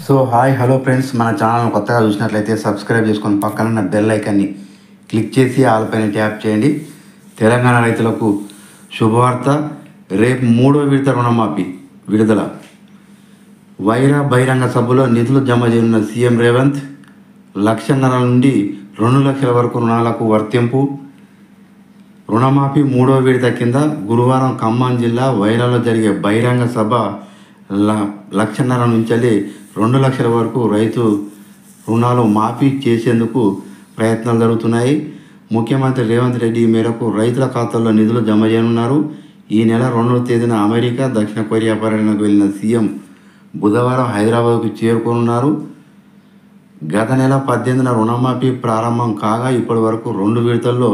So hi hello friends, మన channel కొత్తగా చూసినట్లయితే సబ్స్క్రైబ్ చేసుకొని పక్కన ఉన్న బెల్ ఐకాన్ని క్లిక్ చేసి ఆల్ పైన ట్యాప్ చేయండి. తెలంగాణ రైతులకు శుభవార్త. రేపు 3వ విడత రుణమాఫీ విడుదల. వైరా బహిరంగ సభలో నిధులు జమ చేయనున్న సీఎం రేవంత్. 1,50,000 నుండి 2 లక్షల వరకు రుణాలకు వర్తింపు. రుణమాఫీ 3వ విడత కింద గురువారం ఖమ్మం జిల్లా వైరాలో జరిగే బహిరంగ సభ 1,50,000 నుంచి 2 లక్షల వరకు రైతు రుణాలు మాఫీ చేసేందుకు ప్రయత్నాలు జరుగుతున్నాయి. ముఖ్యమంత్రి రేవంత్ రెడ్డి ఈ మేరకు రైతుల ఖాతాల్లో నిధులు జమ చేయనున్నారు. ఈ నెల 2వ తేదీన అమెరికా, దక్షిణ కొరియా పర్యటనకు వెళ్ళిన సీఎం బుధవారం హైదరాబాద్కు చేరుకోనున్నారు. గత నెల 18న రుణమాఫీ ప్రారంభం కాగా ఇప్పటి వరకు 2 విడతల్లో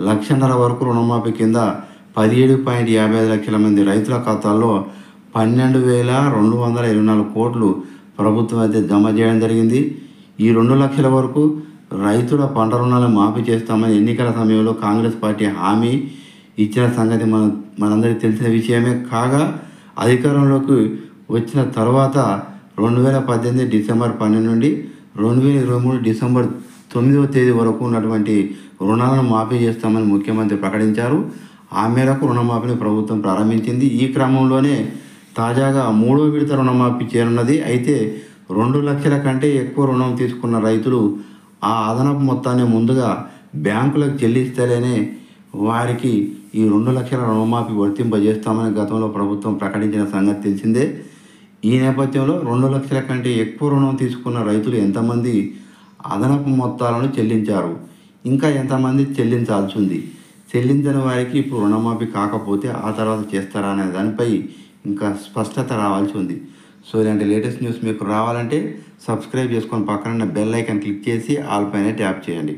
1,50,000 వరకు రుణమాఫీ కింద 17.55 లక్షల మంది రైతుల ఖాతాల్లో 12,224 కోట్లు ప్రభుత్వం అయితే జమ చేయడం జరిగింది. ఈ 2 లక్షల వరకు రైతుల పంట రుణాలను మాఫీ చేస్తామని ఎన్నికల సమయంలో కాంగ్రెస్ పార్టీ హామీ ఇచ్చిన సంగతి మనందరికీ తెలిసిన విషయమే. కాగా అధికారంలోకి వచ్చిన తర్వాత 2018 డిసెంబర్ 12 నుండి 2023 డిసెంబర్ 9వ తేదీ వరకు ఉన్నటువంటి రుణాలను మాఫీ చేస్తామని ముఖ్యమంత్రి ప్రకటించారు. ఆ మేరకు రుణమాఫీని ప్రభుత్వం ప్రారంభించింది. ఈ క్రమంలోనే తాజాగా 3వ విడత రుణమాఫీ చేరున్నది. అయితే 2 లక్షల కంటే ఎక్కువ రుణం తీసుకున్న రైతులు ఆ అదనపు మొత్తాన్ని ముందుగా బ్యాంకులకు చెల్లిస్తేనే వారికి ఈ 2 లక్షల రుణమాఫీ వర్తింపజేస్తామని గతంలో ప్రభుత్వం ప్రకటించిన సంగతి తెలిసిందే. ఈ నేపథ్యంలో 2 లక్షల కంటే ఎక్కువ రుణం తీసుకున్న రైతులు ఎంతమంది అదనపు మొత్తాలను చెల్లించారు, ఇంకా ఎంతమంది చెల్లించాల్సి ఉంది, చెల్లించని వారికి ఇప్పుడు రుణమాఫీ కాకపోతే ఆ తర్వాత చేస్తారా అనే దానిపై ఇంకా స్పష్టత రావాల్సి ఉంది. సో ఇలాంటి లేటెస్ట్ న్యూస్ మీకు రావాలంటే సబ్స్క్రైబ్ చేసుకొని పక్కన బెల్ ఐకాన్ క్లిక్ చేసి ఆల్ పైన ట్యాప్ చేయండి.